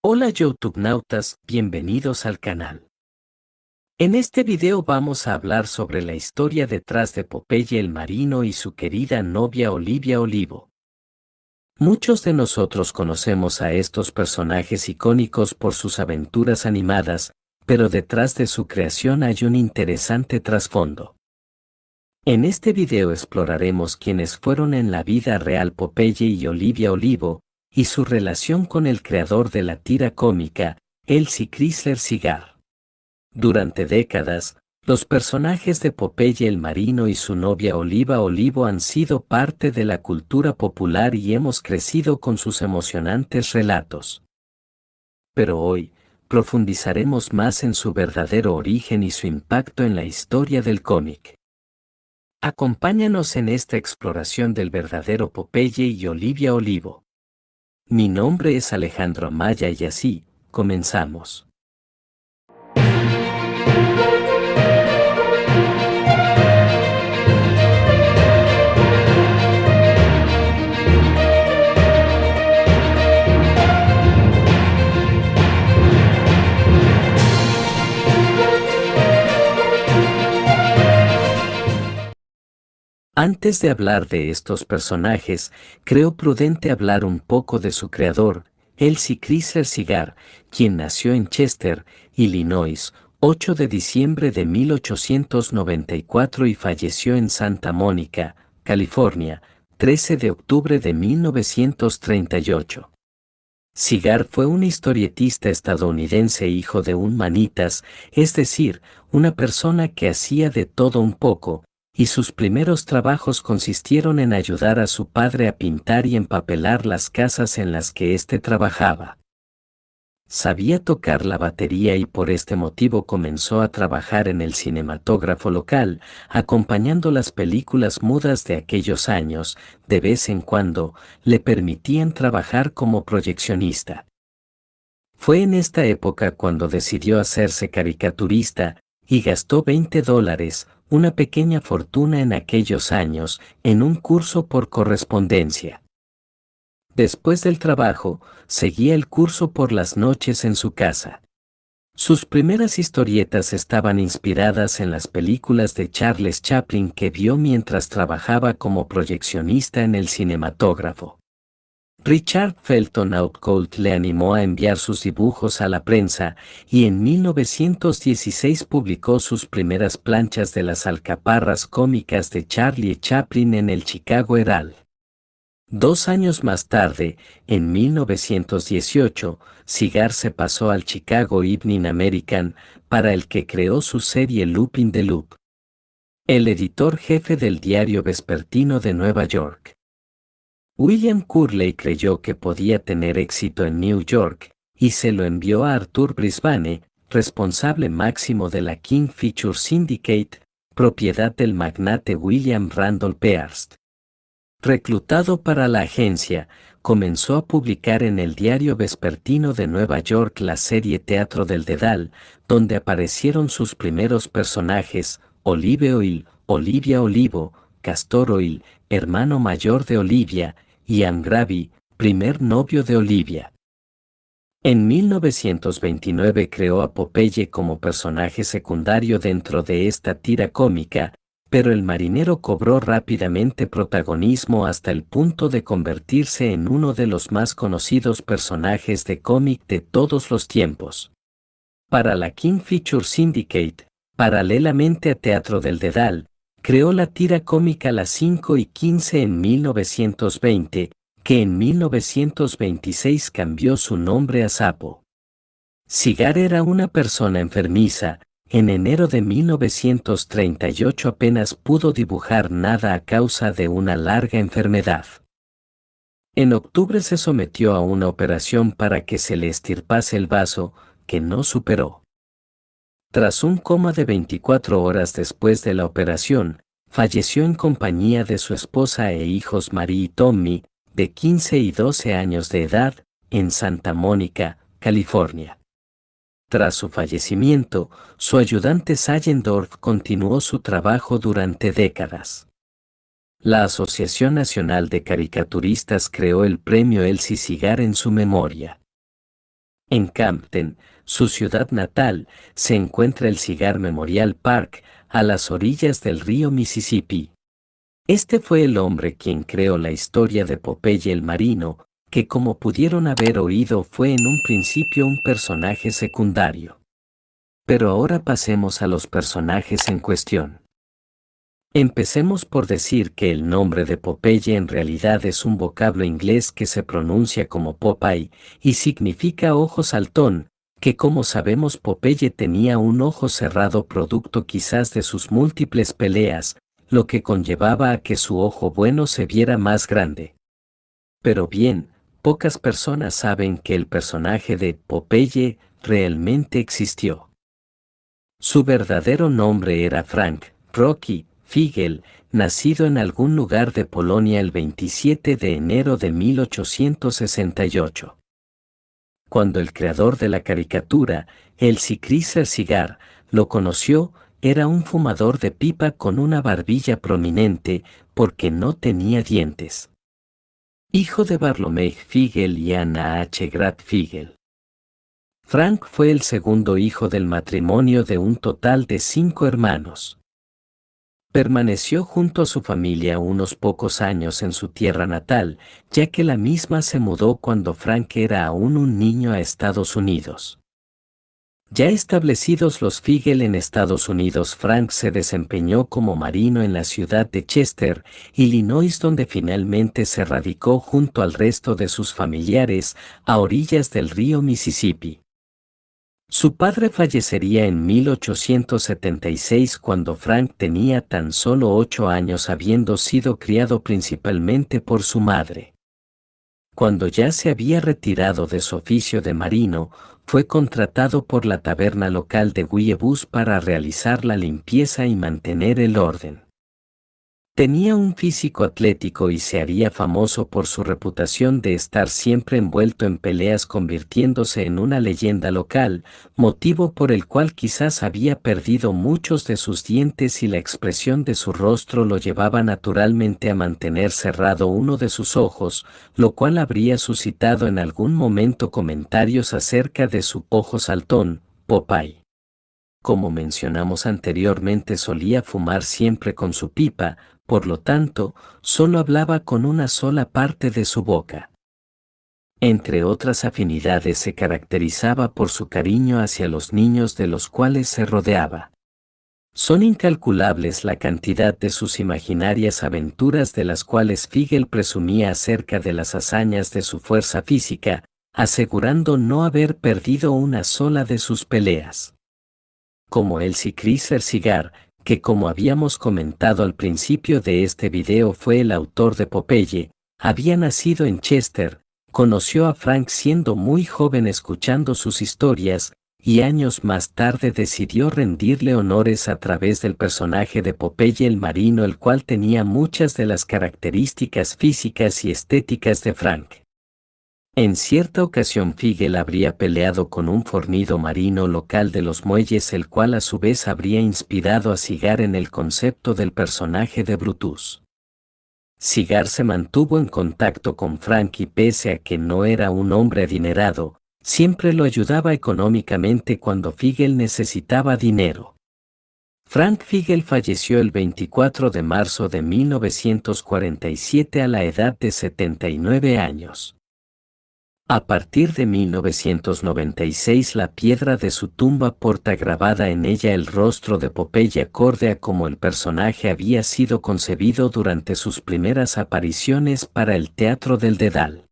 Hola YouTubenautas, bienvenidos al canal. En este video vamos a hablar sobre la historia detrás de Popeye el Marino y su querida novia Olivia Olivo. Muchos de nosotros conocemos a estos personajes icónicos por sus aventuras animadas, pero detrás de su creación hay un interesante trasfondo. En este video exploraremos quiénes fueron en la vida real Popeye y Olivia Olivo, y su relación con el creador de la tira cómica, Elsie Chrysler Cigar. Durante décadas, los personajes de Popeye el Marino y su novia Oliva Olivo han sido parte de la cultura popular y hemos crecido con sus emocionantes relatos. Pero hoy, profundizaremos más en su verdadero origen y su impacto en la historia del cómic. Acompáñanos en esta exploración del verdadero Popeye y Olivia Olivo. Mi nombre es Alejandro Amaya y así, comenzamos. Antes de hablar de estos personajes, creo prudente hablar un poco de su creador, Elsie Chrysler Cigar, quien nació en Chester, Illinois, 8 de diciembre de 1894 y falleció en Santa Mónica, California, 13 de octubre de 1938. Cigar fue un historietista estadounidense hijo de un manitas, es decir, una persona que hacía de todo un poco, y sus primeros trabajos consistieron en ayudar a su padre a pintar y empapelar las casas en las que éste trabajaba. Sabía tocar la batería y por este motivo comenzó a trabajar en el cinematógrafo local, acompañando las películas mudas de aquellos años. De vez en cuando, le permitían trabajar como proyeccionista. Fue en esta época cuando decidió hacerse caricaturista, y gastó $20, una pequeña fortuna en aquellos años, en un curso por correspondencia. Después del trabajo, seguía el curso por las noches en su casa. Sus primeras historietas estaban inspiradas en las películas de Charles Chaplin que vio mientras trabajaba como proyeccionista en el cinematógrafo. Richard Felton Outcault le animó a enviar sus dibujos a la prensa y en 1916 publicó sus primeras planchas de las alcaparras cómicas de Charlie Chaplin en el Chicago Herald. 2 años más tarde, en 1918, Cigar se pasó al Chicago Evening American, para el que creó su serie Looping the Loop. El editor jefe del diario vespertino de Nueva York. William Curley creyó que podía tener éxito en New York, y se lo envió a Arthur Brisbane, responsable máximo de la King Feature Syndicate, propiedad del magnate William Randolph Hearst. Reclutado para la agencia, comenzó a publicar en el diario vespertino de Nueva York la serie Teatro del Dedal, donde aparecieron sus primeros personajes, Olive Oil, Olivia Olivo, Castor Oil, hermano mayor de Olivia, y Am Gravy, primer novio de Olivia. En 1929 creó a Popeye como personaje secundario dentro de esta tira cómica, pero el marinero cobró rápidamente protagonismo hasta el punto de convertirse en uno de los más conocidos personajes de cómic de todos los tiempos. Para la King Feature Syndicate, paralelamente a Teatro del Dedal, creó la tira cómica Las 5 y 15 en 1920, que en 1926 cambió su nombre a Sapo. Cigar era una persona enfermiza. En enero de 1938 apenas pudo dibujar nada a causa de una larga enfermedad. En octubre se sometió a una operación para que se le extirpase el vaso, que no superó. Tras un coma de 24 horas después de la operación, falleció en compañía de su esposa e hijos Marie y Tommy, de 15 y 12 años de edad, en Santa Mónica, California. Tras su fallecimiento, su ayudante Sayendorf continuó su trabajo durante décadas. La Asociación Nacional de Caricaturistas creó el premio Elsie Cigar en su memoria. En Campden, su ciudad natal, se encuentra el Cigar Memorial Park, a las orillas del río Mississippi. Este fue el hombre quien creó la historia de Popeye el Marino, que como pudieron haber oído fue en un principio un personaje secundario. Pero ahora pasemos a los personajes en cuestión. Empecemos por decir que el nombre de Popeye en realidad es un vocablo inglés que se pronuncia como Popeye y significa ojo saltón, que como sabemos Popeye tenía un ojo cerrado producto quizás de sus múltiples peleas, lo que conllevaba a que su ojo bueno se viera más grande. Pero bien, pocas personas saben que el personaje de Popeye realmente existió. Su verdadero nombre era Frank Rocky Figel, nacido en algún lugar de Polonia el 27 de enero de 1868. Cuando el creador de la caricatura, Elsie Chrysler Cigar, lo conoció, era un fumador de pipa con una barbilla prominente, porque no tenía dientes. Hijo de Bartlomei Figel y Anna H. Gratt Figel. Frank fue el segundo hijo del matrimonio de un total de 5 hermanos. Permaneció junto a su familia unos pocos años en su tierra natal, ya que la misma se mudó cuando Frank era aún un niño a Estados Unidos. Ya establecidos los Figel en Estados Unidos, Frank se desempeñó como marino en la ciudad de Chester, Illinois, donde finalmente se radicó junto al resto de sus familiares a orillas del río Mississippi. Su padre fallecería en 1876 cuando Frank tenía tan solo 8 años, habiendo sido criado principalmente por su madre. Cuando ya se había retirado de su oficio de marino, fue contratado por la taberna local de Wiebush para realizar la limpieza y mantener el orden. Tenía un físico atlético y se haría famoso por su reputación de estar siempre envuelto en peleas, convirtiéndose en una leyenda local, motivo por el cual quizás había perdido muchos de sus dientes y la expresión de su rostro lo llevaba naturalmente a mantener cerrado uno de sus ojos, lo cual habría suscitado en algún momento comentarios acerca de su ojo saltón, Popeye. Como mencionamos anteriormente, solía fumar siempre con su pipa, por lo tanto, solo hablaba con una sola parte de su boca. Entre otras afinidades, se caracterizaba por su cariño hacia los niños de los cuales se rodeaba. Son incalculables la cantidad de sus imaginarias aventuras de las cuales Figel presumía acerca de las hazañas de su fuerza física, asegurando no haber perdido una sola de sus peleas. Como Elsie Chrysler Cigar, que como habíamos comentado al principio de este video fue el autor de Popeye, había nacido en Chester, conoció a Frank siendo muy joven escuchando sus historias, y años más tarde decidió rendirle honores a través del personaje de Popeye el Marino, el cual tenía muchas de las características físicas y estéticas de Frank. En cierta ocasión Figel habría peleado con un fornido marino local de los muelles, el cual a su vez habría inspirado a Cigar en el concepto del personaje de Brutus. Cigar se mantuvo en contacto con Frank y pese a que no era un hombre adinerado, siempre lo ayudaba económicamente cuando Figel necesitaba dinero. Frank Figel falleció el 24 de marzo de 1947 a la edad de 79 años. A partir de 1996 la piedra de su tumba porta grabada en ella el rostro de Popeye acorde a como el personaje había sido concebido durante sus primeras apariciones para el Teatro del Dedal.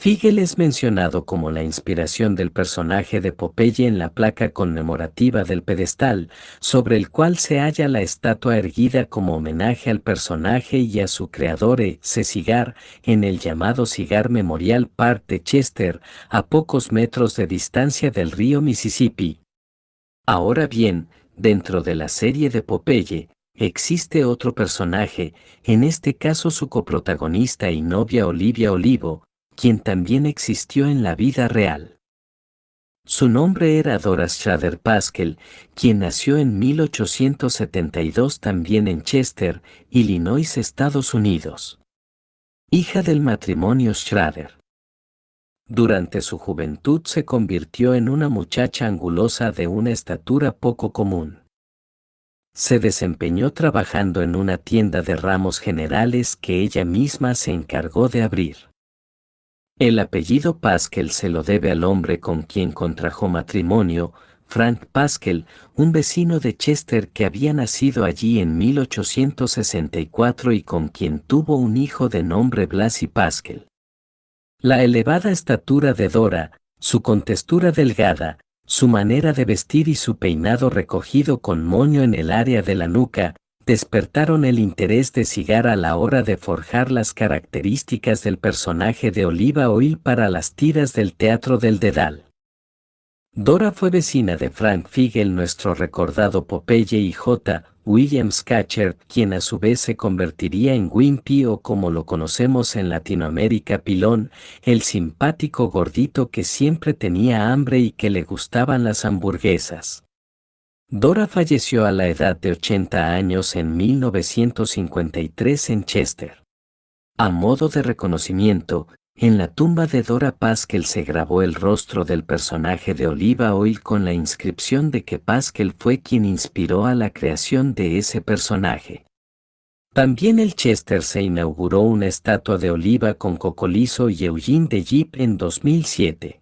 Figel es mencionado como la inspiración del personaje de Popeye en la placa conmemorativa del pedestal, sobre el cual se halla la estatua erguida como homenaje al personaje y a su creador C. Cigar, en el llamado Cigar Memorial Park de Chester, a pocos metros de distancia del río Mississippi. Ahora bien, dentro de la serie de Popeye, existe otro personaje, en este caso su coprotagonista y novia Olivia Olivo, quien también existió en la vida real. Su nombre era Dora Schrader Pascal, quien nació en 1872 también en Chester, Illinois, Estados Unidos. Hija del matrimonio Schrader. Durante su juventud se convirtió en una muchacha angulosa de una estatura poco común. Se desempeñó trabajando en una tienda de ramos generales que ella misma se encargó de abrir. El apellido Pascal se lo debe al hombre con quien contrajo matrimonio, Frank Pascal, un vecino de Chester que había nacido allí en 1864 y con quien tuvo un hijo de nombre Blasey Pascal. La elevada estatura de Dora, su contextura delgada, su manera de vestir y su peinado recogido con moño en el área de la nuca, despertaron el interés de Cigar a la hora de forjar las características del personaje de Oliva Oyl para las tiras del Teatro del Dedal. Dora fue vecina de Frank Figel, nuestro recordado Popeye, y J. William Scatcherd, quien a su vez se convertiría en Wimpy, o como lo conocemos en Latinoamérica, Pilón, el simpático gordito que siempre tenía hambre y que le gustaban las hamburguesas. Dora falleció a la edad de 80 años en 1953 en Chester. A modo de reconocimiento, en la tumba de Dora Pascal se grabó el rostro del personaje de Oliva Oyl con la inscripción de que Pascal fue quien inspiró a la creación de ese personaje. También en Chester se inauguró una estatua de Oliva con Cocolizo y Eugene de Jeep en 2007.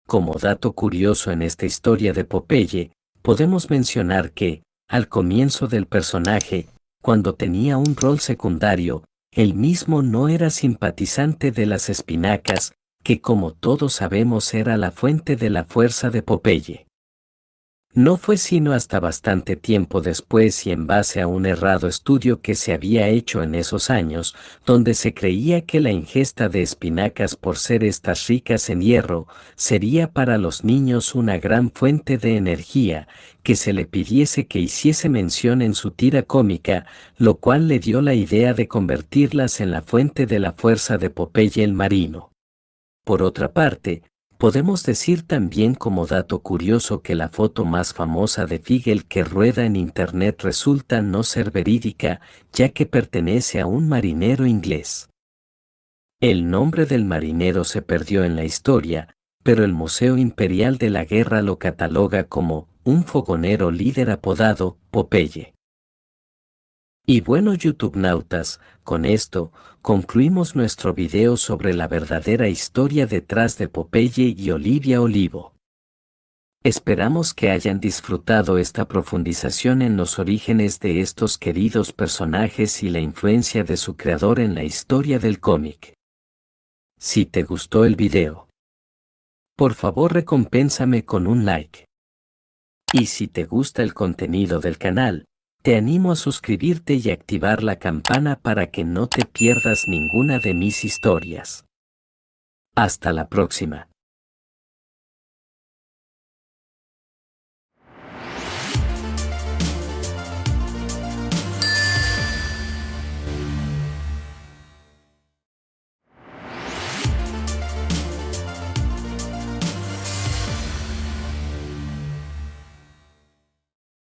Como dato curioso en esta historia de Popeye, podemos mencionar que, al comienzo del personaje, cuando tenía un rol secundario, él mismo no era simpatizante de las espinacas, que como todos sabemos era la fuente de la fuerza de Popeye. No fue sino hasta bastante tiempo después y en base a un errado estudio que se había hecho en esos años, donde se creía que la ingesta de espinacas, por ser estas ricas en hierro, sería para los niños una gran fuente de energía, que se le pidiese que hiciese mención en su tira cómica, lo cual le dio la idea de convertirlas en la fuente de la fuerza de Popeye el marino. Por otra parte, podemos decir también como dato curioso que la foto más famosa de Figel que rueda en internet resulta no ser verídica, ya que pertenece a un marinero inglés. El nombre del marinero se perdió en la historia, pero el Museo Imperial de la Guerra lo cataloga como un fogonero líder apodado Popeye. Y bueno, YouTubenautas, con esto, concluimos nuestro video sobre la verdadera historia detrás de Popeye y Olivia Olivo. Esperamos que hayan disfrutado esta profundización en los orígenes de estos queridos personajes y la influencia de su creador en la historia del cómic. Si te gustó el video, por favor recompénsame con un like. Y si te gusta el contenido del canal, te animo a suscribirte y activar la campana para que no te pierdas ninguna de mis historias. Hasta la próxima.